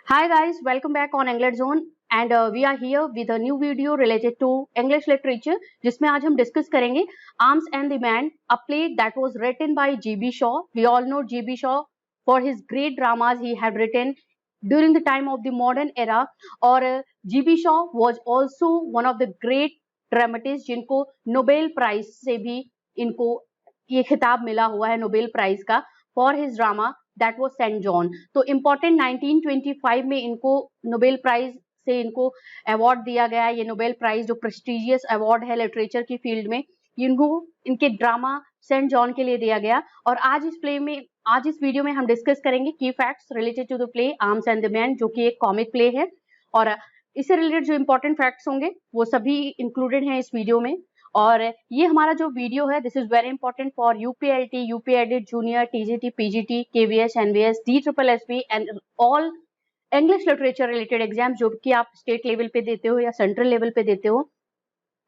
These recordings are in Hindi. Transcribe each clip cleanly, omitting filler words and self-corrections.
Hi guys, welcome back on English Zone and we are here with a new video related to English literature जिसमें आज हम डिस्कस करेंगे Arms and the Man, a play that was written by G.B. Shaw. We all know G.B. Shaw for his great dramas he had written during the time of the modern era. और G.B. Shaw was also one of the great dramatists जिनको नोबेल प्राइज से भी इनको ये खिताब मिला हुआ है नोबेल प्राइज का for his drama that was sent John. तो इम्पोर्टेंट 1925 में इनको नोबेल प्राइज से इनको अवार्ड दिया गया. ये नोबेल प्राइज जो प्रेस्टिजियस अवार्ड है लिटरेचर की फील्ड में, इनको इनके ड्रामा सेंट जॉन के लिए दिया गया. और आज इस वीडियो में हम डिस्कस करेंगे की facts related to the play Arms and the Man, जो कि एक कॉमिक प्ले है. और इससे रिलेटेड जो इंपॉर्टेंट फैक्ट्स होंगे वो सभी इंक्लूडेड हैं इस वीडियो में. और ये हमारा जो वीडियो है this is very important for UPLT, UP aided, junior, TGT, PGT, KVS, NVS, DSSB and all English literature related exam जो कि आप स्टेट लेवल पे देते हो या सेंट्रल लेवल पे देते हो.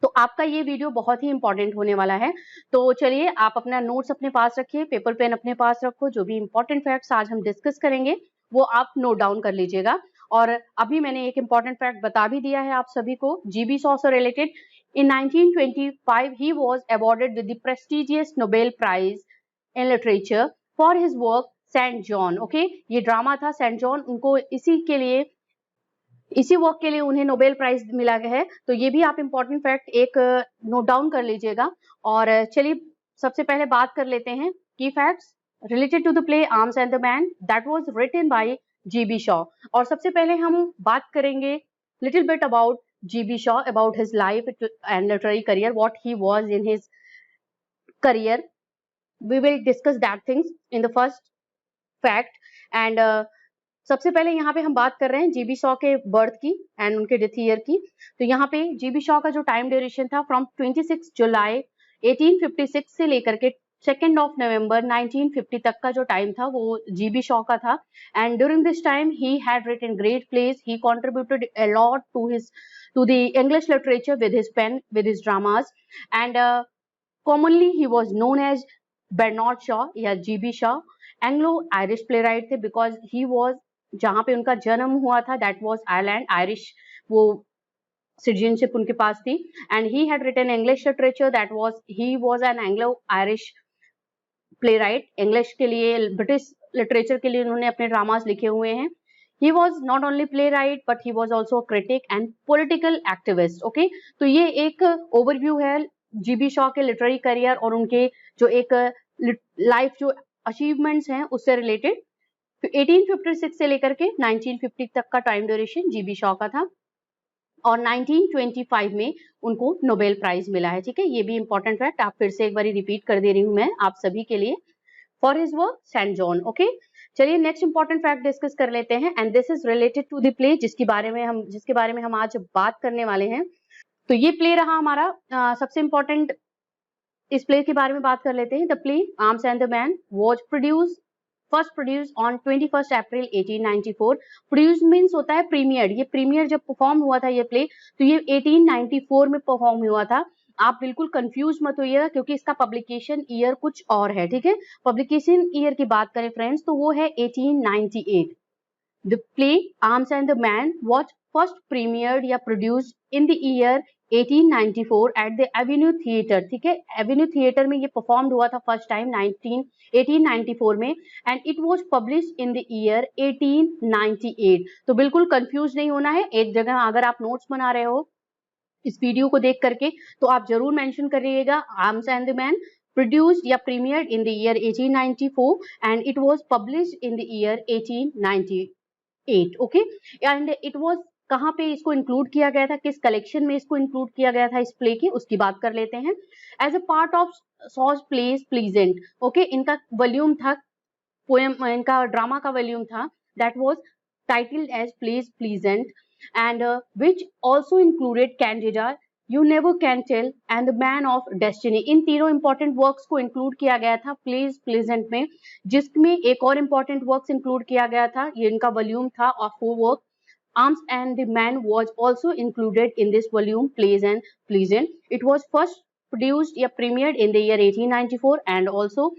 तो आपका ये वीडियो बहुत ही इंपॉर्टेंट होने वाला है. तो चलिए आप अपना नोट्स अपने पास रखिए, पेपर पेन अपने पास रखो. जो भी इंपॉर्टेंट फैक्ट्स आज हम डिस्कस करेंगे वो आप नोट डाउन कर लीजिएगा. और अभी मैंने एक इंपॉर्टेंट फैक्ट बता भी दिया है आप सभी को जीबी शॉ से related. In 1925, he was awarded with the prestigious Nobel Prize in Literature for his work Saint John. Okay, ये ड्रामा था सेंट जॉन, उनको इसी वर्क के लिए उन्हें नोबेल प्राइज मिला गया है. तो ये भी आप इंपॉर्टेंट फैक्ट एक नोट डाउन कर लीजिएगा. और चलिए सबसे पहले बात कर लेते हैं की facts related to the play Arms and the Man that was written by GB Shaw. और सबसे पहले हम बात करेंगे little bit about G.B. Shaw, about his life and literary career, what he was in his career. We will discuss that things in the first fact. And सबसे पहले यहाँ पे हम बात कर रहे हैं जीबी शॉ के बर्थ की एंड उनके डेथ ईयर की. तो यहाँ पे जीबी शॉ का जो टाइम ड्यूरेशन था फ्रॉम 26 जुलाई 1856 से लेकर के 2 नवंबर 1950 तक का जो टाइम था वो जीबी शॉ का था. And during this time he had written great plays. He contributed a lot to the English literature with his pen, with his dramas, and commonly he was known as Bernard Shaw या G.B. Shaw. Anglo-Irish playwright थे because he was जहाँ पे उनका जन्म हुआ था that was Ireland. Irish वो citizenship उनके पास थी. And he had written English literature he was an Anglo-Irish playwright. English के लिए British literature के लिए उन्होंने अपने ड्रामास लिखे हुए हैं. He was not only playwright but he was also a critic and political activist. Okay, तो ये एक ओवरव्यू है जीबी शॉ के लिटरेरी करियर और उनके जो एक लाइफ जो अचीवमेंट्स हैं उससे रिलेटेड. तो 1856 से लेकर के 1950 तक का टाइम ड्यूरेशन जीबी शॉ का था और 1925 में उनको नोबेल प्राइज मिला है. ठीक है, ये भी इंपॉर्टेंट फैक्ट आप फिर से एक बार रिपीट कर दे रही हूँ मैं आप सभी के लिए for his work Saint Joan. Okay, चलिए नेक्स्ट इंपॉर्टेंट फैक्ट डिस्कस कर लेते हैं and this is related to the play जिसके बारे में हम आज बात करने वाले हैं. तो ये प्ले रहा हमारा सबसे इंपॉर्टेंट. इस प्ले के बारे में बात कर लेते हैं. The play Arms and the Man was first produce on 21 April 1894. Produce means होता है प्रीमियर. ये प्रीमियर जब परफॉर्म हुआ था ये प्ले तो ये 1894 में परफॉर्म हुआ था. आप बिल्कुल कंफ्यूज मत होइएगा क्योंकि इसका पब्लिकेशन ईयर कुछ और है. ठीक है, पब्लिकेशन ईयर की बात करें फ्रेंड्स तो वो है 1898. The play Arms and the Man was first premiered या produced in the year 1894 at the Avenue Theatre. ठीक है, एवेन्यू थिएटर में ये परफॉर्म्ड हुआ था फर्स्ट टाइम 1894 में and it was published in the year 1898. तो बिल्कुल कंफ्यूज नहीं होना है. एक जगह अगर आप नोट्स बना रहे हो इस वीडियो को देख करके तो आप जरूर मेंशन करिएगा Arms and the Man produced या premiered in the year 1894 and it was published in the year 1898. Okay, and it was कहाँ पे इसको इंक्लूड किया गया था, किस कलेक्शन में इसको इंक्लूड किया गया था इस प्ले की, उसकी बात कर लेते हैं. As a part of Shaw's plays pleasant. Okay, इनका वॉल्यूम था पोएम, इनका ड्रामा का वॉल्यूम था that was titled as plays pleasant and which also included Candida, You Never Can Tell and The Man of Destiny. इन तीनों इंपॉर्टेंट वर्क्स को इंक्लूड किया गया था प्लेज प्लेजेंट में, जिसमें एक और इंपॉर्टेंट वर्क्स इंक्लूड किया गया था. ये इनका वॉल्यूम था ऑफ वो work. Arms and the Man was also included in this volume Plays and Pleasant. It was first produced या premiered in the year 1894 and also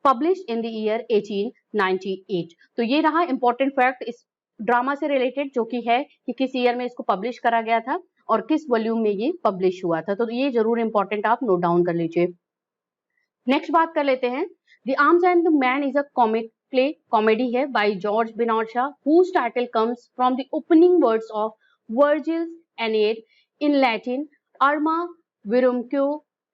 published in the year 1898. तो ये रहा important fact इस ड्रामा से रिलेटेड, जो कि है कि किस ईयर में इसको पब्लिश करा गया था और किस वॉल्यूम में ये पब्लिश हुआ था। तो ये जरूर इंपॉर्टेंट आप नोट डाउन कर लीजिए। नेक्स्ट बात कर लेते हैं, the arms and the Man is a comic play, comedy है by George Bernard Shaw, whose title comes from the opening words of Virgil's Aeneid in Latin, Arma virumque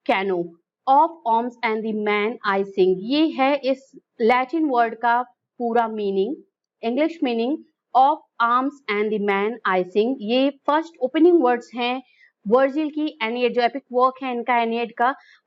cano, of arms and the man I sing। ये है इस लैटिन वर्ड का पूरा meaning, English meaning, of arms and the man I sing. ये फर्स्ट ओपनिंग वर्ड्स हैं वर्जिल की एनियड, जो एपिक वर्क है इनका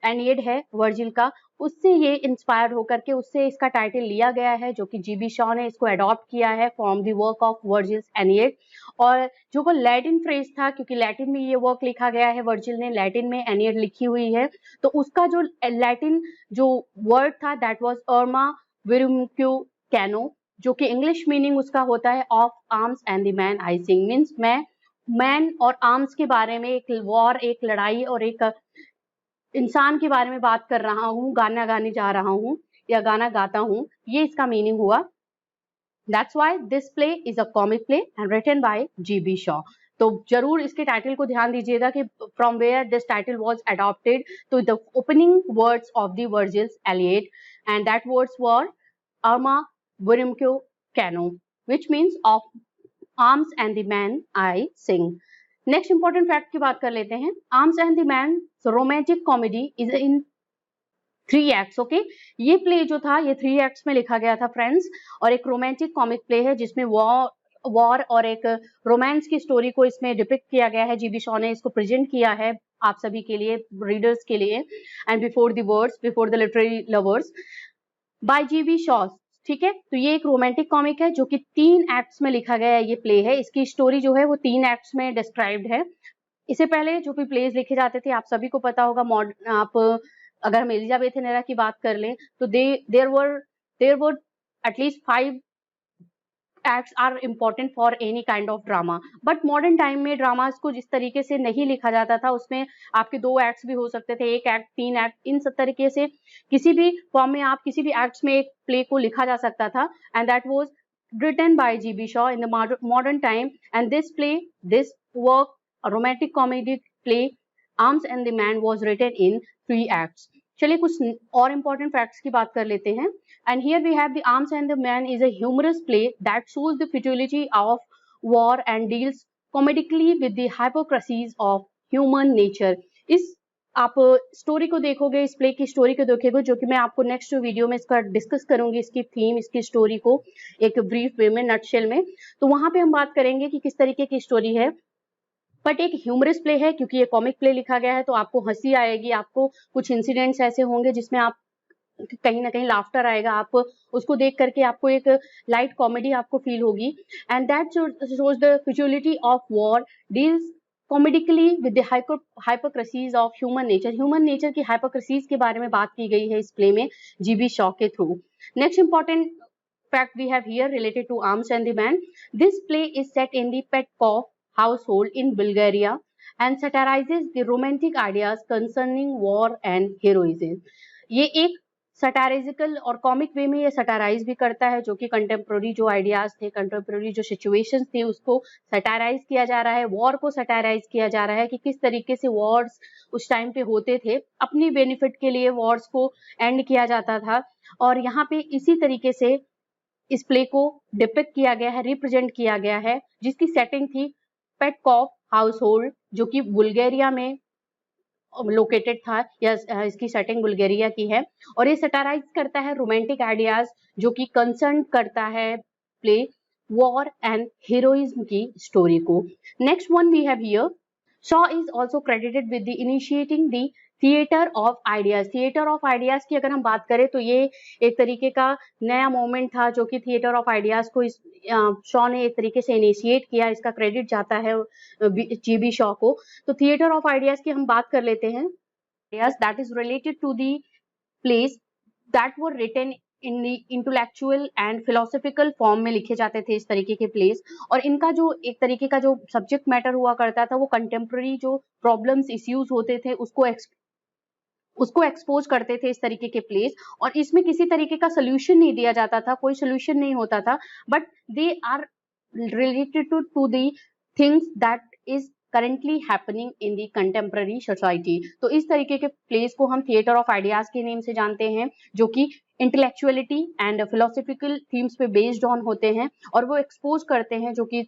एनियड है वर्जिल का, उससे ये इंस्पायर होकर के उससे इसका टाइटल लिया गया है, जो कि जीबी शॉ ने इसको अडॉप्ट किया है from the work of वर्जिल्स Aeneid. और जो वो लैटिन फ्रेज था, क्योंकि लैटिन में ये वर्क लिखा गया है, वर्जिल ने लैटिन में एनियड लिखी हुई है, तो उसका जो लैटिन जो वर्ड था दैट वाज अर्मा विरुम्क्यू कैनो, जो कि इंग्लिश मीनिंग उसका होता है of arms and the man I sing. Means मैं मैन और आर्म्स के बारे में, एक वॉर, एक लड़ाई और एक इंसान के बारे में बात कर रहा हूँ, गाना गाने जा रहा हूँ या गाना गाता हूँ, ये इसका मीनिंग हुआ। That's why this play is a comic play and written by GB Shaw. तो जरूर इसके टाइटल को ध्यान दीजिएगा कि from where this title was adopted, तो the opening words of the Virgil's Iliad and that words were अर्मा विरुम्क्यू कैनो, which means of arms and the man I sing। Next important fact की बात कर लेते हैं, Arms and the Man romantic comedy is in 3 acts. Okay, ये प्ले जो था ये 3 एक्ट्स में लिखा गया था फ्रेंड्स, और एक रोमांटिक कॉमिक प्ले है जिसमें वॉर और एक रोमांस की स्टोरी को इसमें डिपिक्ट किया गया है। जीबी शॉ ने इसको प्रेजेंट किया है आप सभी के लिए, रीडर्स के लिए, and before the words, before the literary lovers by GB Shaw. ठीक है, तो ये एक रोमांटिक कॉमिक है जो कि 3 एक्ट्स में लिखा गया ये प्ले है। इसकी स्टोरी जो है वो 3 एक्ट्स में डिस्क्राइब्ड है। इससे पहले जो भी प्लेज लिखे जाते थे आप सभी को पता होगा, आप अगर हम एलिजाबेथ एनेरा की बात कर लें तो there were at least 5 acts are important for any kind of drama. But modern time में ड्रामास को जिस तरीके से नहीं लिखा जाता था, उसमें आपके 2 एक्ट्स भी हो सकते थे, 1 एक्ट, 3 एक्ट, इन सब तरीके से किसी भी फॉर्म में आप किसी भी एक्ट्स में एक प्ले को लिखा जा सकता था। And that was written by GB Shaw in the modern time, and this work, a romantic comedy play, Arms and the Man, was written in 3 acts। चलिए कुछ और important facts की बात कर लेते हैं। And here we have the Arms and the Man is a humorous play that shows the futility of war and deals comedically with the hypocrisies of human nature। इस आप स्टोरी को देखोगे, इस प्ले की स्टोरी को देखोगे, जो कि मैं आपको नेक्स्ट वीडियो में इसका डिस्कस करूंगी, इसकी थीम, इसकी स्टोरी को एक ब्रीफ वे में, नटशेल में, तो वहां पे हम बात करेंगे कि किस तरीके की स्टोरी है। बट एक ह्यूमरस प्ले है, क्योंकि ये कॉमिक प्ले लिखा गया है, तो आपको हंसी आएगी, आपको कुछ इंसिडेंट्स ऐसे होंगे जिसमें आप कहीं ना कहीं लाफ्टर आएगा, आप उसको देख करके आपको एक लाइट कॉमेडी आपको फील होगी। And that shows the futility of war, deals comedically with the hypocrisies of human nature. Human nature की हाइपोक्रेसीज के बारे में बात की गई है इस प्ले में जीबी शॉ के through. Next important fact we have here related to Arms and the Man, this play is set in the Petkov household in Bulgaria and satirizes the romantic ideas concerning war and heroism। ये एक सटारिजिकल और कॉमिक वे में ये सटाराइज भी करता है, जो कि कंटेम्प्रेरी जो आइडियाज थे, कंटेम्प्रेरी जो सिचुएशंस थी, उसको सटाराइज किया जा रहा है, वॉर को सटाराइज किया जा रहा है कि किस तरीके से वॉर्स उस टाइम पे होते थे, अपनी बेनिफिट के लिए वॉर्स को एंड किया जाता था। और यहाँ पे इसी तरीके से इस प्ले को डिपिक्ट किया गया है, रिप्रेजेंट किया गया है, जिसकी सेटिंग थी पेटकॉफ हाउस होल्ड, जो कि बुल्गारिया में लोकेटेड था, या इसकी सेटिंग बुल्गारिया की है। और ये सटाराइज करता है रोमांटिक आइडियाज, जो कि कंसर्न करता है प्ले वॉर एंड हीरोइज्म की स्टोरी को। Next one we have here, Shaw is also credited with the initiating the theatre of ideas. Theatre of ideas की अगर हम बात करें तो ये एक तरीके का नया मोमेंट था, जो कि थिएटर ऑफ आइडियाज को शॉ ने एक तरीके से इनिशिएट किया, इसका क्रेडिट जाता है जीबी शॉ को। तो थिएटर ऑफ आइडियाज की हम बात कर लेते हैं, that is related to the plays that were written in the intellectual and philosophical form में लिखे जाते थे इस तरीके के प्लेस। और इनका जो एक तरीके का जो सब्जेक्ट मैटर हुआ करता था, वो कंटेम्प्रेरी जो प्रॉब्लम्स, इश्यूज होते थे, उसको एक्सपोज करते थे इस तरीके के प्लेस, और इसमें किसी तरीके का सोल्यूशन नहीं दिया जाता था, कोई सोल्यूशन नहीं होता था, but they are related to the things that is currently happening in the contemporary society। तो इस तरीके के प्लेस को हम थिएटर ऑफ आइडियाज के नेम से जानते हैं, जो कि इंटेलेक्चुअलिटी एंड फिलोसफिकल थीम्स पे बेस्ड ऑन होते हैं, और वो एक्सपोज करते हैं जो कि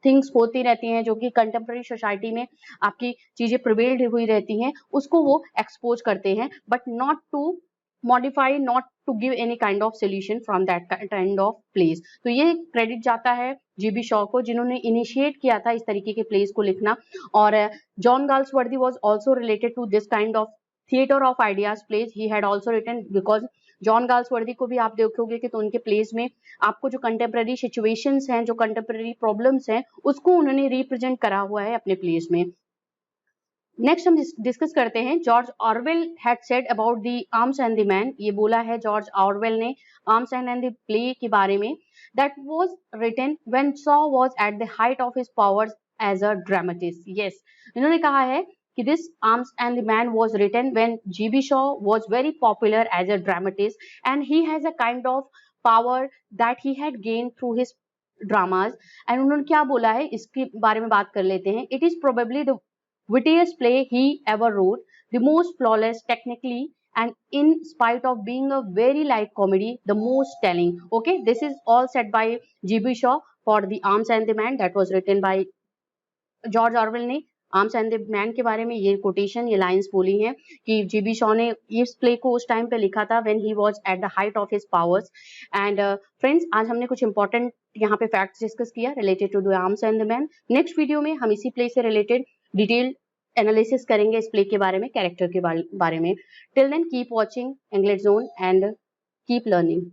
थिंग्स होती रहती हैं, जो कि कंटेम्प्रेरी सोसाइटी में आपकी चीजें प्रिवेल्ड हुई रहती हैं, उसको वो एक्सपोज करते हैं, but not to modify, not to give any kind of solution from that kind of plays. तो ये क्रेडिट जाता है जीबी शॉ को, जिन्होंने इनिशिएट किया था इस तरीके के प्लेस को लिखना। और John Galsworthy was also related to this kind of theatre of ideas plays. He had also written, because John Galsworthy को भी आप देखोगे कि तो उनके प्लेस में आपको जो कंटेम्प्रेरी सिचुएशंस हैं, जो कंटेम्प्रेरी प्रॉब्लम्स हैं, उसको उन्होंने रिप्रेजेंट करा हुआ है अपने प्लेस में। नेक्स्ट हम डिस्कस करते हैं, George Orwell had said about the arms and the man. ये बोला है जॉर्ज ऑरवेल ने आर्म्स एंड द प्ले के बारे में, that was written when Shaw was at the height of his powers as a dramatist. Yes, इन्होंने कहा है कि this Arms and the Man was written when G.B. Shaw was very popular as a dramatist, and he has a kind of power that he had gained through his dramas। and उन्होंने क्या बोला है इसके बारे में बात कर लेते हैं। It is probably the wittiest play he ever wrote, the most flawless technically, and in spite of being a very light comedy, the most telling। Okay, this is all said by G.B. Shaw for the Arms and the Man, that was written by George Orwell ने आर्म्स एंड द मैन के बारे में ये कोटेशन, ये लाइंस बोली हैं कि जीबी शॉ ने इस प्ले को उस टाइम पे लिखा था when he was at the height of his powers. And friends, आज हमने कुछ इंपॉर्टेंट यहाँ पे फैक्ट्स डिस्कस किया related to the arms and the man. Next video में हम इसी प्ले से रिलेटेड डिटेल एनालिसिस करेंगे इस प्ले के बारे में, कैरेक्टर के बारे में। Till then keep watching English zone and keep learning.